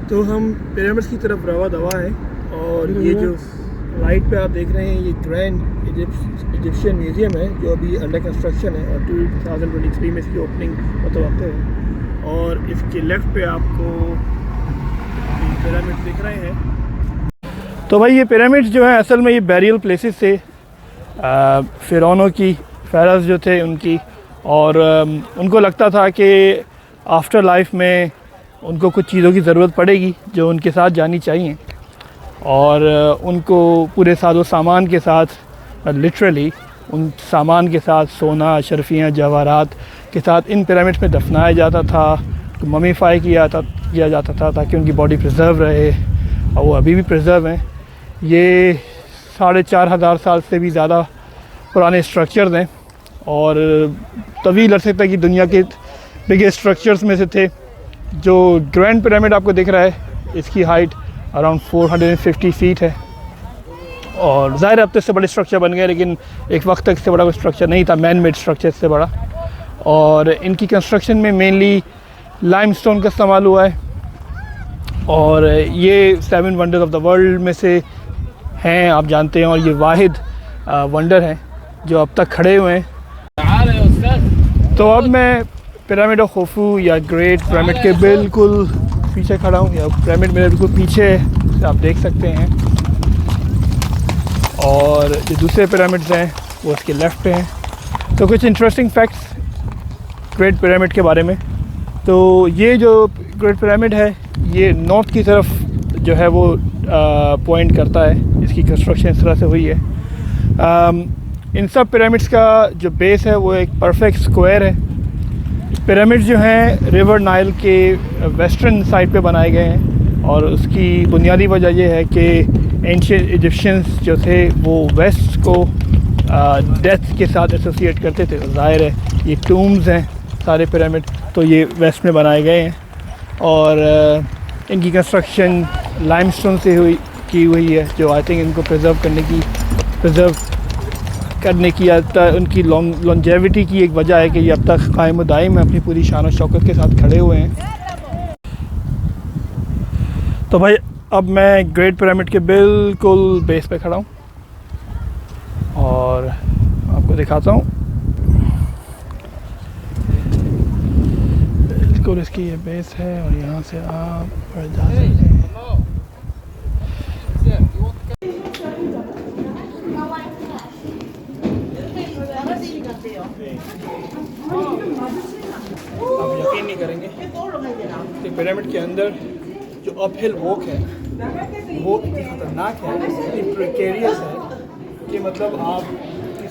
तो हम पिरामिड्स की तरफ रवा दवा है और ये जो राइट पे आप देख रहे हैं ये ग्रैंड इजिप्शियन म्यूज़ियम है जो अभी अंडर कंस्ट्रक्शन है और 2023 में इसकी ओपनिंग मुतवक्किर है। और इसके लेफ़्ट पे आपको पिरामिड दिख रहे हैं। तो भाई ये पिरामिड्स जो है असल में ये बैरियल प्लेसेस थे फ़िरौनों की, फ़राओज़ जो थे उनकी, और उनको लगता था कि आफ्टर लाइफ में उनको कुछ चीज़ों की ज़रूरत पड़ेगी जो उनके साथ जानी चाहिए, और उनको पूरे साजो सामान के साथ लिटरली उन सामान के साथ सोना, अशरफियाँ, जवाहरात के साथ इन पिरामिड्स में दफनाया जाता था, ममीफाई किया जाता था ताकि उनकी बॉडी प्रिजर्व रहे, और वो अभी भी प्रिजर्व हैं। ये 4,500 साल से भी ज़्यादा पुराने स्ट्रक्चर्स हैं और तवील अरसे तक की दुनिया के बिगेस्ट स्ट्रक्चर्स में से थे। जो ग्रैंड पिरामिड आपको दिख रहा है इसकी हाइट अराउंड 450 फीट है, और ज़ाहिर अब तो इससे बड़े स्ट्रक्चर बन गए, लेकिन एक वक्त तक इससे बड़ा कोई स्ट्रक्चर नहीं था, मैन मेड स्ट्रक्चर इससे बड़ा। और इनकी कंस्ट्रक्शन में मेनली लाइमस्टोन का इस्तेमाल हुआ है, और ये 7 वंडर्स ऑफ द वर्ल्ड में से हैं, आप जानते हैं, और ये वाहिद वंडर हैं जो अब तक खड़े हुए हैं। तो अब मैं पिरामिड ऑफ खुफू या ग्रेट पिरामिड के बिल्कुल पीछे खड़ा हूँ, या पिरामिड मेरे बिल्कुल पीछे है, आप देख सकते हैं, और जो दूसरे पिरामिड्स हैं वो उसके लेफ़्ट पे हैं। तो कुछ इंटरेस्टिंग फैक्ट्स ग्रेट पिरामिड के बारे में। तो ये जो ग्रेट पिरामिड है ये नॉर्थ की तरफ जो है वो पॉइंट करता है, इसकी कंस्ट्रक्शन इस तरह से हुई है। इन सब पिरामिड्स का जो बेस है वो एक परफेक्ट स्क्वायर है। पिरामिड्स जो हैं रिवर नाइल के वेस्टर्न साइड पे बनाए गए हैं, और उसकी बुनियादी वजह यह है कि एंशिएंट इजिप्शियंस जो थे वो वेस्ट को डेथ के साथ एसोसिएट करते थे। ज़ाहिर है ये टूम्स हैं सारे पिरामिड, तो ये वेस्ट में बनाए गए हैं, और इनकी कंस्ट्रक्शन लाइमस्टोन से की हुई है, जो आई थिंक इनको प्रिजर्व करने की उनकी लॉन्जेविटी की एक वजह है कि ये अब तक कायम दायम है, अपनी पूरी शान और शौकत के साथ खड़े हुए हैं। तो भाई अब मैं ग्रेट पिरामिड के बिल्कुल बेस पे खड़ा हूँ और आपको दिखाता हूँ। बिल्कुल इसकी ये बेस है और यहाँ से आप जा सकते हैं। आप यकीन नहीं करेंगे कि पिरामिड के अंदर जो अपहिल वॉक है वो इतनी ख़तरनाक है, इतनी प्रिकेरियस है कि मतलब आप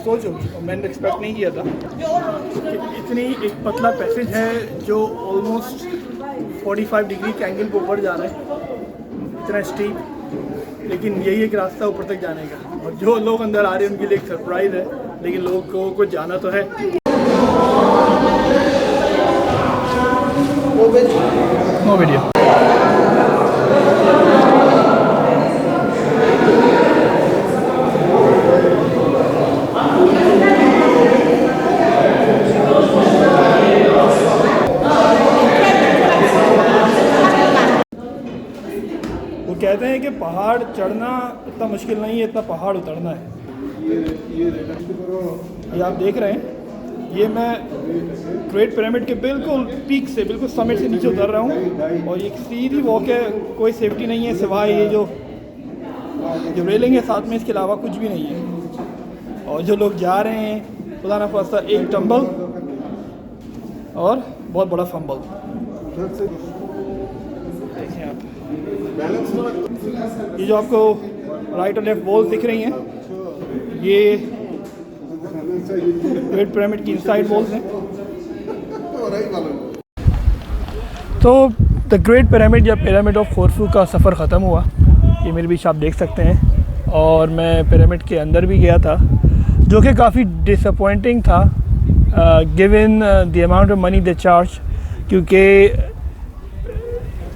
सोचो, मैंने एक्सपेक्ट नहीं किया था कि इतनी एक पतला पैसेज है जो ऑलमोस्ट 45 डिग्री के एंगल पे ऊपर जा रहा है, इतना स्टीप, लेकिन यही एक रास्ता ऊपर तक जाने का। और जो लोग अंदर आ रहे हैं उनके लिए एक सरप्राइज़ है, लेकिन लोगों को जाना तो है। No video. वो कहते हैं कि पहाड़ चढ़ना इतना मुश्किल नहीं है, इतना पहाड़ उतरना है। ये आप देख रहे हैं, ये मैं ग्रेट पिरामिड के बिल्कुल पीक से, बिल्कुल समिट से नीचे उतर रहा हूँ, और ये सीधी वॉक है, कोई सेफ्टी नहीं है सिवाय ये जो रेलिंग है साथ में, इसके अलावा कुछ भी नहीं है। और जो लोग जा रहे हैं खुदा ना खास्ता एक टंबल और बहुत बड़ा फंबल। देखें आप, ये जो आपको राइट और लेफ्ट वॉल दिख रही हैं, ये ग्रेट पिरामिड की इनसाइड वॉल्स हैं। तो द ग्रेट पिरामिड या पिरामिड ऑफ खुफू का सफ़र ख़त्म हुआ, ये मेरे बीच आप देख सकते हैं, और मैं पिरामिड के अंदर भी गया था, जो कि काफ़ी डिसअपॉइंटिंग था given the amount of money they charge, क्योंकि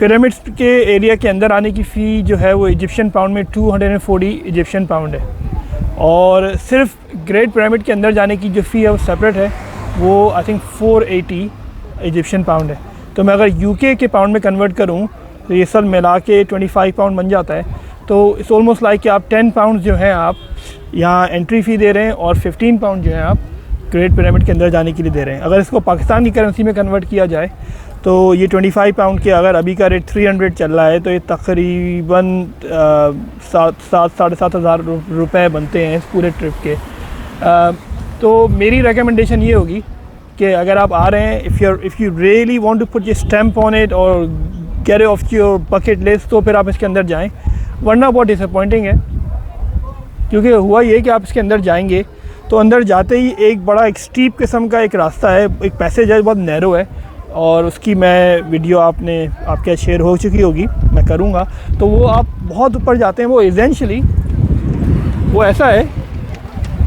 पिरामिड्स के एरिया के अंदर आने की फ़ी जो है वो इजिप्शियन पाउंड में 240 इजिप्शियन पाउंड है, और सिर्फ ग्रेट पिरामिड के अंदर जाने की जो फ़ी है वो सेपरेट है, वो आई थिंक 480 इजिप्शियन पाउंड है। तो मैं अगर यूके के पाउंड में कन्वर्ट करूँ तो ये सब मिला के 25 पाउंड बन जाता है। तो इट्स ऑलमोस्ट लाइक कि आप 10 पाउंड जो हैं आप यहाँ एंट्री फ़ी दे रहे हैं, और 15 पाउंड जो है आप ग्रेट पिरामिड के अंदर जाने के लिए दे रहे हैं। अगर इसको पाकिस्तान की करेंसी में कन्वर्ट किया जाए तो ये 25 पाउंड के अगर अभी का रेट 300 चल रहा है, तो ये तकरीबन 7,000 से 7,500 रुपये बनते हैं इस पूरे ट्रिप के। तो मेरी रिकमेंडेशन ये होगी कि अगर आप आ रहे हैं, if you really want to put your stamp on it और get off your bucket list, तो फिर आप इसके अंदर जाएं, वरना बहुत डिसअपॉइंटिंग है। क्योंकि हुआ ये कि आप इसके अंदर जाएंगे तो अंदर जाते ही एक स्टीप किस्म का एक रास्ता है, एक पैसेज है, बहुत नैरो है, और उसकी मैं वीडियो आपके शेयर हो चुकी होगी, मैं करूँगा। तो वो आप बहुत ऊपर जाते हैं, वो एसेंशियली वो ऐसा है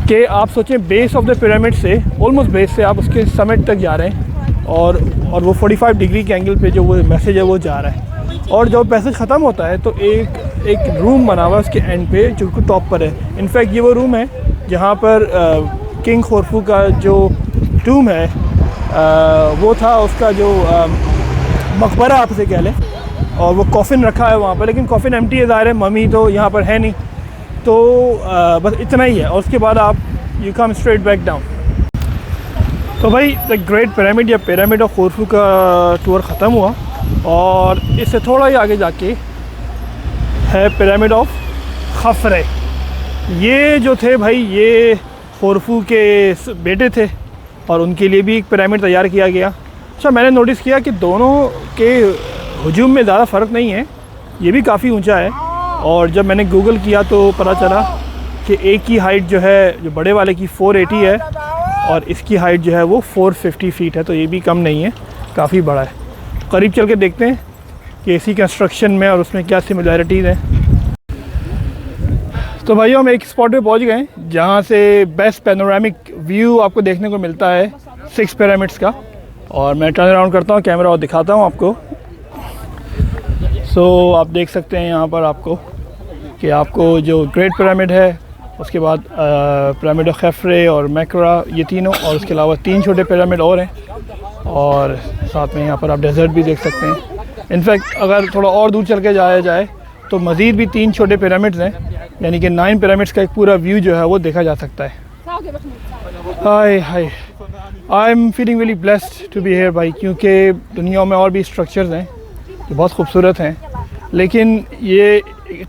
कि आप सोचें बेस ऑफ द पिरामिड से, ऑलमोस्ट बेस से आप उसके समिट तक जा रहे हैं, और वो 45 डिग्री के एंगल पे जो वो मैसेज है वो जा रहा है। और जब पैसेज ख़त्म होता है तो एक रूम बना हुआ है उसके एंड पे जो टॉप पर है। इनफैक्ट ये वो रूम है जहाँ पर किंग खुरफू का जो टूम है वो था, उसका जो मकबरा आप इसे कह लें, और वो कॉफ़िन रखा है वहाँ पर, लेकिन कॉफ़िन एम्प्टी है, ज़ाहिर है मम्मी तो यहाँ पर है नहीं। तो बस इतना ही है, और उसके बाद आप you come straight back down. तो भाई द ग्रेट पिरामिड या पिरामिड ऑफ खुरफू का टूर ख़त्म हुआ, और इससे थोड़ा ही आगे जाके है पिरामिड ऑफ खफरे। ये जो थे भाई, ये खुरफू के बेटे थे, और उनके लिए भी एक पिरामिड तैयार किया गया। अच्छा, मैंने नोटिस किया कि दोनों के हजूम में ज़्यादा फ़र्क नहीं है, ये भी काफ़ी ऊंचा है, और जब मैंने गूगल किया तो पता चला कि एक की हाइट जो है, जो बड़े वाले की 480 है, और इसकी हाइट जो है वो 450 फीट है, तो ये भी कम नहीं है, काफ़ी बड़ा है। करीब चल के देखते हैं कि इसी कंस्ट्रक्शन में और उसमें क्या सिमिलैरिटीज़ हैं। तो भाइयों हम एक स्पॉट पे पहुंच गए जहां से बेस्ट पैनोरामिक व्यू आपको देखने को मिलता है 6 पिरामिड्स का, और मैं टर्न अराउंड करता हूं कैमरा और दिखाता हूं आपको। सो आप देख सकते हैं यहाँ पर आपको जो ग्रेट पिरामिड है, उसके बाद पिरामिड ऑफ खफरे और मैकरा, ये तीनों, और उसके अलावा 3 छोटे पिरामिड और हैं, और साथ में यहाँ पर आप डेजर्ट भी देख सकते हैं। इनफैक्ट अगर थोड़ा और दूर चल के जाया जाए तो मज़ीद भी 3 छोटे पिरामिड्स हैं, यानी कि 9 पिरामिड्स का एक पूरा व्यू जो है वो देखा जा सकता है। Hi I am feeling really blessed to be here भाई, क्योंकि दुनिया में और भी स्ट्रक्चर्स हैं जो बहुत खूबसूरत हैं, लेकिन ये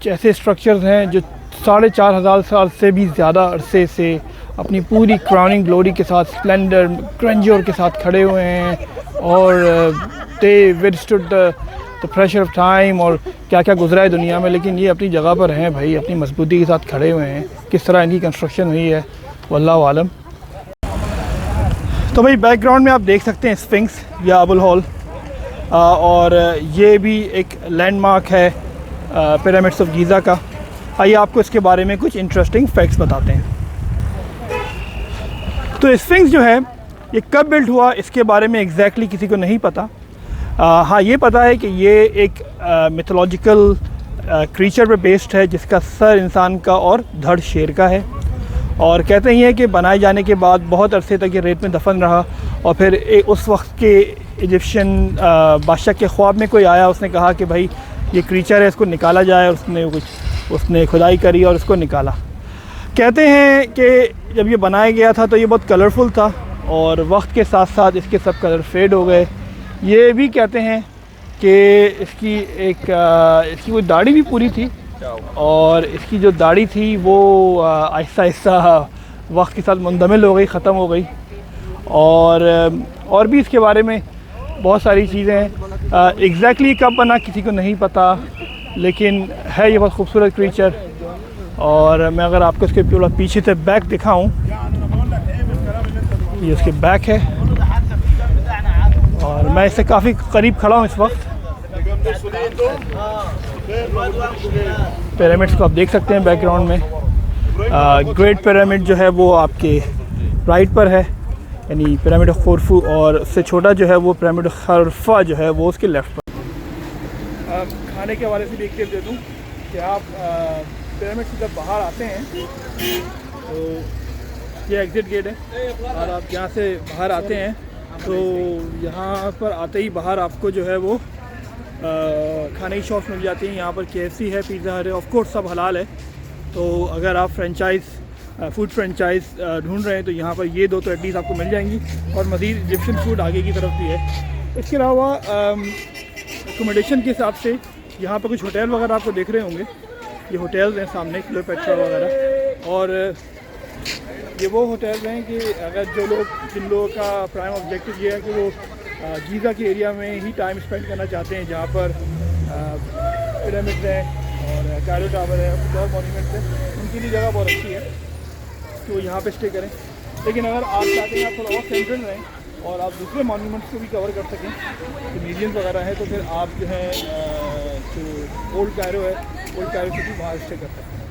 ऐसे स्ट्रक्चर्स हैं जो 4,500 साल से भी ज़्यादा अरसे से अपनी पूरी क्राउनिंग ग्लोरी के साथ, स्प्लेंडर ग्रैंडियर के साथ खड़े हुए हैं, और दे विदस्टूड द प्रेशर ऑफ टाइम, और क्या क्या गुजरा है दुनिया में, लेकिन ये अपनी जगह पर हैं भाई, अपनी मजबूती के साथ खड़े हुए हैं। किस तरह इनकी कंस्ट्रक्शन हुई है वल्लाहु आलम। तो भाई बैकग्राउंड में आप देख सकते हैं स्फिंक्स या अबुल हॉल, और ये भी एक लैंडमार्क है पिरामिड्स ऑफ गीज़ा का। आइए आपको इसके बारे में कुछ इंटरेस्टिंग फैक्ट्स बताते हैं। तो स्फिंक्स जो है ये कब बिल्ट हुआ इसके बारे में एग्जैक्टली किसी को नहीं पता। हाँ, ये पता है कि ये एक मिथोलॉजिकल क्रीचर पे बेस्ड है जिसका सर इंसान का और धड़ शेर का है, और कहते ही हैं कि बनाए जाने के बाद बहुत अरसे तक ये रेत में दफन रहा, और फिर उस वक्त के इजिप्शियन बादशाह के ख्वाब में कोई आया, उसने कहा कि भाई ये क्रीचर है, इसको निकाला जाए, उसने खुदाई करी और इसको निकाला। कहते हैं कि जब ये बनाया गया था तो ये बहुत कलरफुल था, और वक्त के साथ साथ इसके सब कलर फेड हो गए। ये भी कहते हैं कि इसकी कोई दाढ़ी भी पूरी थी, और इसकी जो दाढ़ी थी वो आहिस्ता आहिस्ता वक्त के साथ मुंदमिल हो गई, ख़त्म हो गई, और भी इसके बारे में बहुत सारी चीज़ें हैं। एग्जैक्टली कब बना किसी को नहीं पता, लेकिन है ये बहुत खूबसूरत क्रीचर। और मैं अगर आपको इसके पूरा पीछे से बैक दिखाऊं, ये उसके बैक है, और मैं इससे काफ़ी करीब खड़ा हूँ इस वक्त। पिरामिड्स को आप देख सकते हैं बैकग्राउंड में। ग्रेट पिरामिड जो है वो आपके राइट पर है, यानी पिरामिड ऑफ खुरफू, और उससे छोटा जो है वो पिरामिड ऑफ खरफा जो है वो उसके लेफ़्ट पर। खाने के हवाले से भी एक टिप दे दूँ कि आप पिरामिड से जब बाहर आते हैं तो ये एग्ज़िट गेट है और आप यहाँ से बाहर आते हैं तो यहाँ पर आते ही बाहर आपको जो है वो खाने की शॉप्स मिल जाती हैं। यहाँ पर KFC है, पिज़्ज़ा हट है, ऑफ कोर्स सब हलाल है। तो अगर आप फूड फ्रेंचाइज़ ढूंढ रहे हैं तो यहाँ पर ये दो तो एटलीस्ट आपको मिल जाएंगी और मज़ीद इजिप्शियन फूड आगे की तरफ भी है। इसके अलावा एकोमोडेशन के हिसाब से यहाँ पर कुछ होटल वगैरह आपको देख रहे होंगे, ये होटल्स हैं सामने, क्लियोपेट्रा वगैरह। और ये वो होटल्स हैं कि अगर जिन लोगों का प्राइम ऑब्जेक्टिव ये है कि वो गीज़ा के एरिया में ही टाइम स्पेंड करना चाहते हैं जहाँ पर पिरामिड्स हैं और कायरो टावर है, कुछ और मॉन्यूमेंट्स हैं, उनके लिए जगह बहुत अच्छी है कि वो यहाँ पे स्टे करें। लेकिन अगर आप चाहते हैं आप थोड़ा और सेंट्रल रहें और आप दूसरे मॉन्यूमेंट्स को भी कवर कर सकें, तो म्यूजियम्स वगैरह है, तो फिर आप जो है जो ओल्ड कायरो है, ओल्ड कायरो से भी वहाँ स्टे कर सकते हैं।